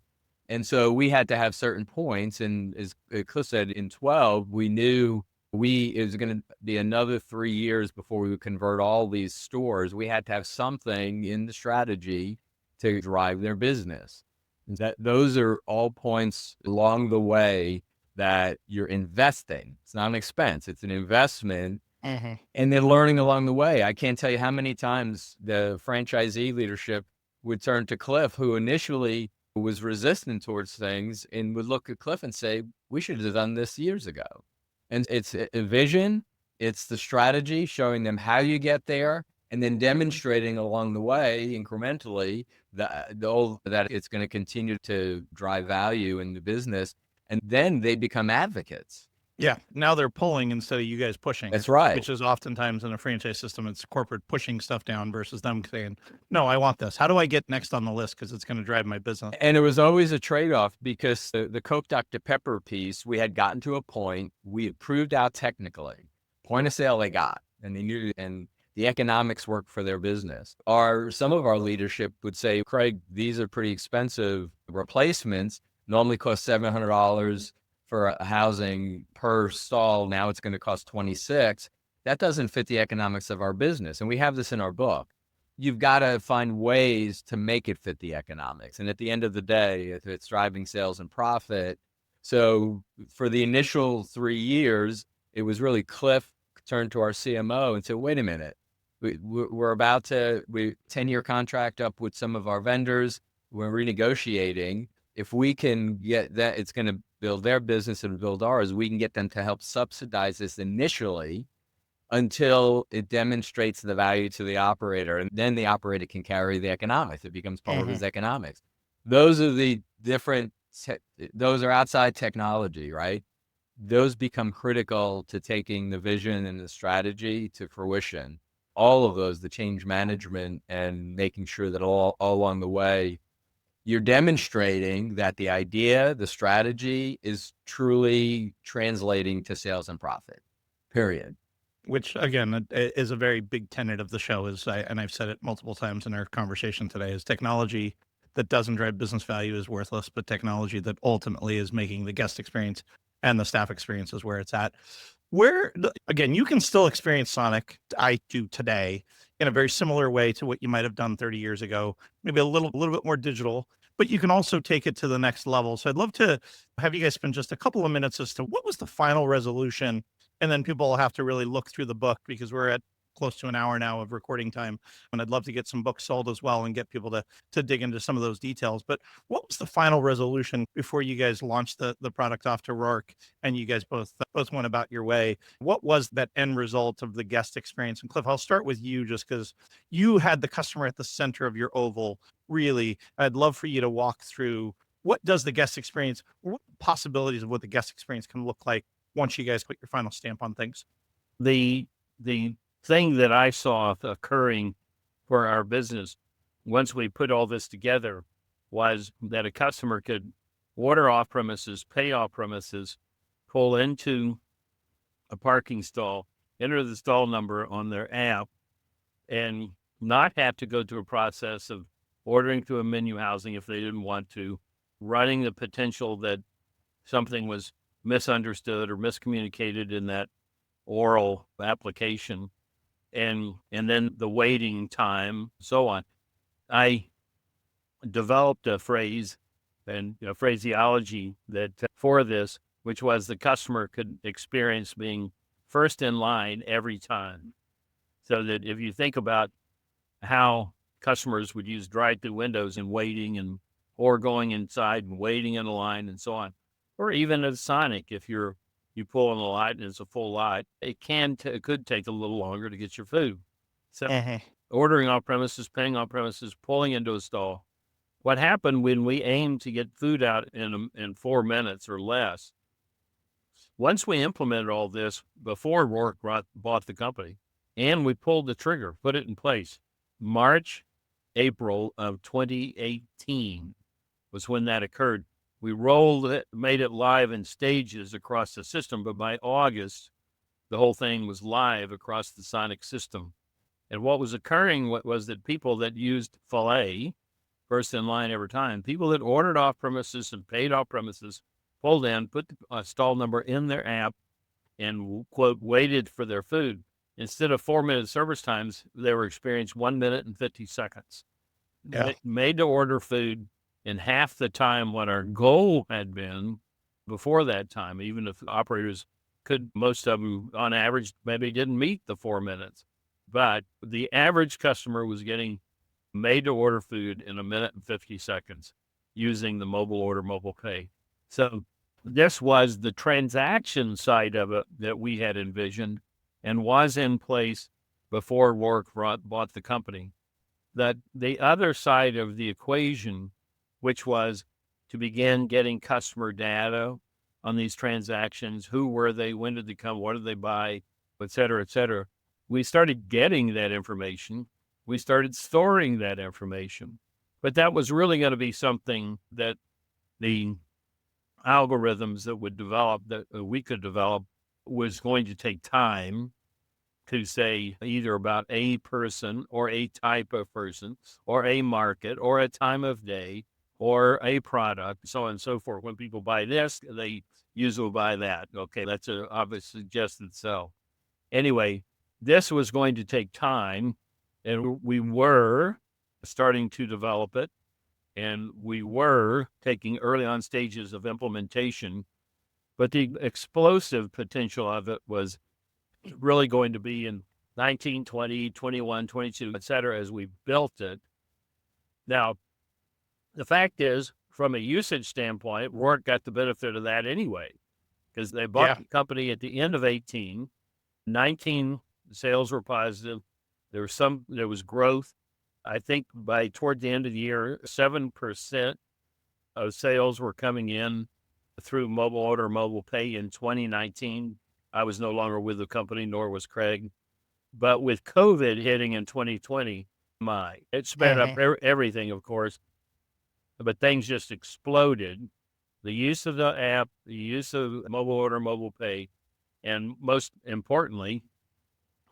And so we had to have certain points. And as Cliff said, in 12, we knew it was going to be another 3 years before we would convert all these stores. We had to have something in the strategy to drive their business. Those are all points along the way that you're investing. It's not an expense, it's an investment. And they're learning along the way. I can't tell you how many times the franchisee leadership would turn to Cliff, who initially was resistant towards things, and would look at Cliff and say, we should have done this years ago. And it's a vision, it's the strategy, showing them how you get there, and then demonstrating along the way incrementally that it's going to continue to drive value in the business. And then they become advocates. Yeah. Now they're pulling instead of you guys pushing. That's right. Which is oftentimes in a franchise system, it's corporate pushing stuff down versus them saying, no, I want this. How do I get next on the list? Because it's going to drive my business. And it was always a trade-off, because the Coke Dr. Pepper piece, we had gotten to a point, we had proved out technically, point of sale they got, and they knew, and the economics worked for their business. Some of our leadership would say, Craig, these are pretty expensive replacements, normally cost $700 for a housing per stall. Now it's going to cost $26. That doesn't fit the economics of our business. And we have this in our book. You've got to find ways to make it fit the economics. And at the end of the day, if it's driving sales and profit. So for the initial 3 years, it was really Cliff turned to our CMO and said, wait a minute, we're about to 10-year contract up with some of our vendors. We're renegotiating. If we can get that, it's going to build their business and build ours. We can get them to help subsidize this initially until it demonstrates the value to the operator. And then the operator can carry the economics. It becomes part of his economics. Those are the different, those are outside technology, right? Those become critical to taking the vision and the strategy to fruition. All of those, the change management and making sure that all along the way, you're demonstrating that the idea, the strategy is truly translating to sales and profit, period. Which, again, is a very big tenet of the show, and I've said it multiple times in our conversation today, is technology that doesn't drive business value is worthless, but technology that ultimately is making the guest experience and the staff experience is where it's at. Again, you can still experience Sonic, I do today, in a very similar way to what you might have done 30 years ago, maybe a little bit more digital, but you can also take it to the next level. So I'd love to have you guys spend just a couple of minutes as to what was the final resolution, and then people will have to really look through the book because we're at close to an hour now of recording time, and I'd love to get some books sold as well and get people to dig into some of those details. But what was the final resolution before you guys launched the product off to Rourke and you guys both went about your way? What was that end result of the guest experience? And Cliff, I'll start with you just because you had the customer at the center of your oval. Really, I'd love for you to walk through what does the guest experience, or what possibilities of what the guest experience can look like once you guys put your final stamp on things. The thing that I saw occurring for our business once we put all this together was that a customer could order off premises, pay off premises, pull into a parking stall, enter the stall number on their app, and not have to go through a process of ordering through a menu housing if they didn't want to, running the potential that something was misunderstood or miscommunicated in that oral application, and then the waiting time, so on. I developed a phrase and phraseology that for this, which was the customer could experience being first in line every time. So that if you think about how customers would use drive-through windows and waiting, and or going inside and waiting in a line and so on, or even at Sonic, if you pull in a lot and it's a full lot, it could take a little longer to get your food. So Mhm. ordering off premises, paying off premises, pulling into a stall. What happened when we aimed to get food out in 4 minutes or less? Once we implemented all this before Rourke bought the company, and we pulled the trigger, put it in place, March, April of 2018 was when that occurred. We rolled it, made it live in stages across the system, but by August, the whole thing was live across the Sonic system. And what was occurring was that people that used Filet, first in line every time, people that ordered off premises and paid off premises, pulled in, put the stall number in their app, and quote, waited for their food. Instead of 4-minute service times, they were experiencing 1 minute and 50 seconds. Yeah. Made to order food in half the time what our goal had been before that time, even if operators could, most of them on average maybe didn't meet the 4 minutes. But the average customer was getting made to order food in 1 minute and 50 seconds using the mobile order, mobile pay. So this was the transaction side of it that we had envisioned and was in place before Rourke bought the company. That the other side of the equation, which was to begin getting customer data on these transactions, who were they, when did they come, what did they buy, et cetera, et cetera. We started getting that information. We started storing that information. But that was really going to be something that the algorithms that would develop, that we could develop, was going to take time to say either about a person or a type of person or a market or a time of day or a product, so on and so forth. When people buy this, they usually buy that. Okay, that's an obvious suggested sell. Anyway, this was going to take time, and we were starting to develop it, and we were taking early on stages of implementation, but the explosive potential of it was really going to be in 19, 20, 21, 22, et cetera, as we built it. Now, the fact is, from a usage standpoint, Rourke got the benefit of that anyway, because they bought the company at the end of 18. 19 sales were positive. There was growth. I think by toward the end of the year, 7% of sales were coming in through mobile order, mobile pay in 2019. I was no longer with the company, nor was Craig. But with COVID hitting in 2020, it sped up everything, of course. But things just exploded. The use of the app, the use of mobile order, mobile pay, and most importantly,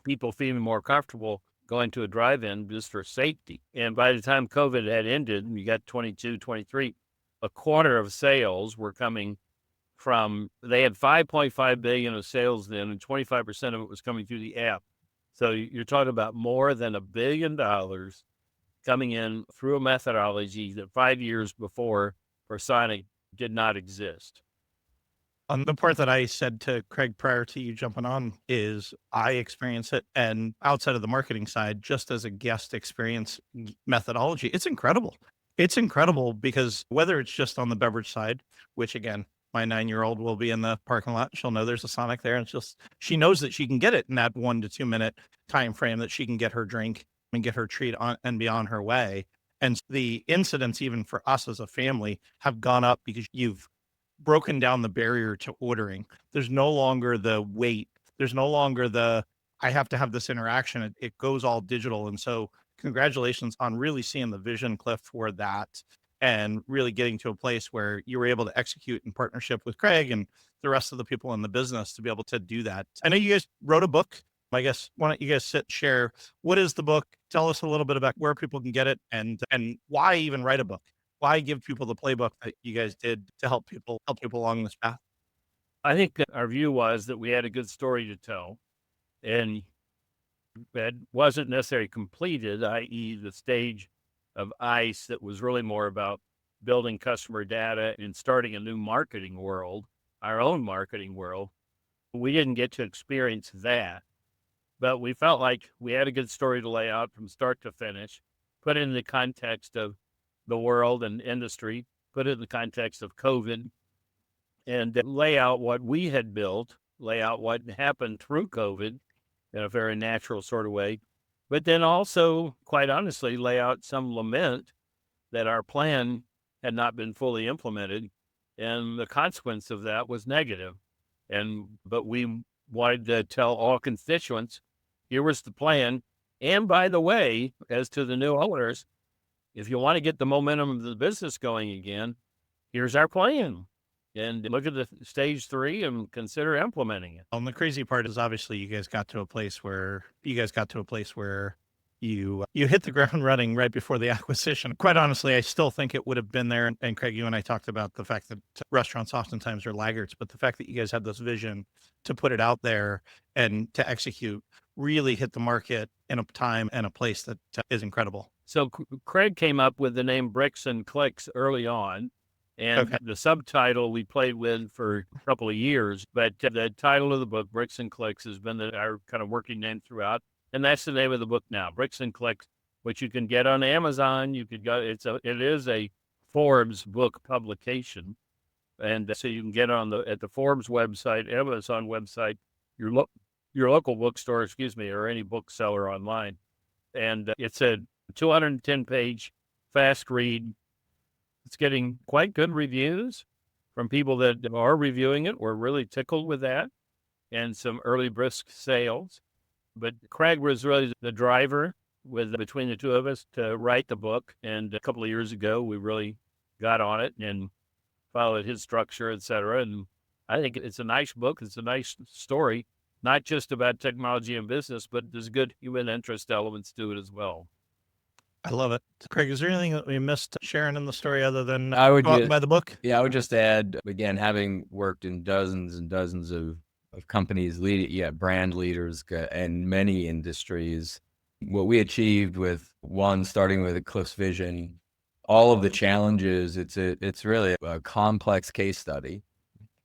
people feeling more comfortable going to a drive-in just for safety. And by the time COVID had ended, you got 22, 23, a quarter of sales were coming from, they had 5.5 billion of sales then, and 25% of it was coming through the app. So you're talking about more than $1 billion coming in through a methodology that 5 years before for Sonic did not exist. On the part that I said to Craig prior to you jumping on is I experience it, and outside of the marketing side, just as a guest experience methodology, it's incredible. It's incredible because whether it's just on the beverage side, which again, my 9-year-old will be in the parking lot. She'll know there's a Sonic there, and she knows that she can get it in that 1 to 2 minute time frame, that she can get her drink and get her treat on and be on her way. And the incidents, even for us as a family, have gone up because you've broken down the barrier to ordering. There's no longer the wait. There's no longer the, I have to have this interaction. It goes all digital. And so congratulations on really seeing the vision, Cliff, for that, and really getting to a place where you were able to execute in partnership with Craig and the rest of the people in the business to be able to do that. I know you guys wrote a book. I guess, why don't you guys share, what is the book? Tell us a little bit about where people can get it, and why even write a book? Why give people the playbook that you guys did to help people along this path? I think that our view was that we had a good story to tell, and that wasn't necessarily completed, i.e., the stage of ICE that was really more about building customer data and starting a new marketing world, our own marketing world. We didn't get to experience that, but we felt like we had a good story to lay out from start to finish, put it in the context of the world and industry, put it in the context of COVID, and lay out what we had built, lay out what happened through COVID in a very natural sort of way, but then also, quite honestly, lay out some lament that our plan had not been fully implemented, and the consequence of that was negative. But we wanted to tell all constituents, here was the plan. And by the way, as to the new owners, if you want to get the momentum of the business going again, here's our plan. And look at the stage 3 and consider implementing it. And the crazy part is obviously you guys got to a place where you hit the ground running right before the acquisition. Quite honestly, I still think it would have been there. And Craig, you and I talked about the fact that restaurants oftentimes are laggards, but the fact that you guys had this vision to put it out there and to execute really hit the market in a time and a place that is incredible. So Craig came up with the name Bricks and Clicks early on. And the subtitle we played with for a couple of years, but the title of the book, Bricks and Clicks, has been our kind of working name throughout. And that's the name of the book now, Bricks and Clicks, which you can get on Amazon. You could go, it is a Forbes book publication. And so you can get it at the Forbes website, Amazon website, your local bookstore, or any bookseller online. And it's a 210-page fast read. It's getting quite good reviews from people that are reviewing it. We're really tickled with that, and some early brisk sales. But Craig was really the driver between the two of us to write the book. And a couple of years ago, we really got on it and followed his structure, et cetera. And I think it's a nice book. It's a nice story, not just about technology and business, but there's good human interest elements to it as well. I love it. Craig, is there anything that we missed sharing in the story other than by the book? Yeah, I would just add, again, having worked in dozens and dozens of companies, brand leaders and many industries, what we achieved with starting with Cliff's vision, all of the challenges, it's really a complex case study.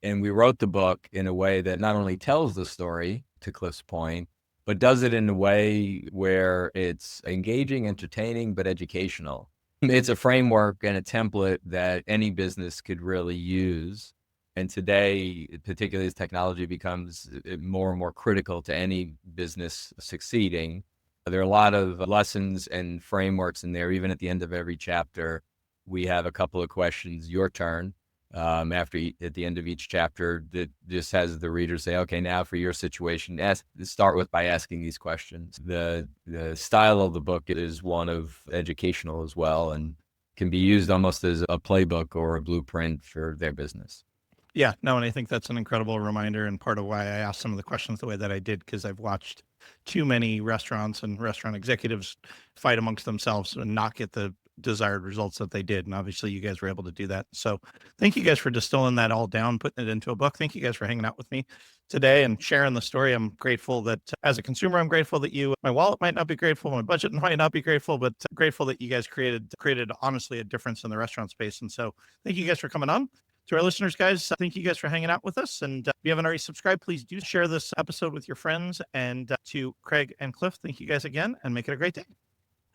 And we wrote the book in a way that not only tells the story, to Cliff's point, but does it in a way where it's engaging, entertaining, but educational. It's a framework and a template that any business could really use. And today, particularly as technology becomes more and more critical to any business succeeding, there are a lot of lessons and frameworks in there. Even at the end of every chapter, we have a couple of questions, your turn. At the end of each chapter, that just has the reader say, okay, now for your situation, start by asking these questions. The style of the book is one of educational as well, and can be used almost as a playbook or a blueprint for their business. Yeah, no, and I think that's an incredible reminder, and part of why I asked some of the questions the way that I did, because I've watched too many restaurants and restaurant executives fight amongst themselves and not get the desired results that they did. And obviously you guys were able to do that. So thank you guys for distilling that all down, putting it into a book. Thank you guys for hanging out with me today and sharing the story. I'm grateful that as a consumer, I'm grateful that my wallet might not be grateful, my budget might not be grateful, but grateful that you guys created honestly a difference in the restaurant space. And so thank you guys for coming on. To our listeners, guys, thank you guys for hanging out with us. And if you haven't already subscribed, please do share this episode with your friends. And to Craig and Cliff, thank you guys again, and make it a great day.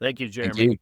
Thank you, Jeremy. Thank you.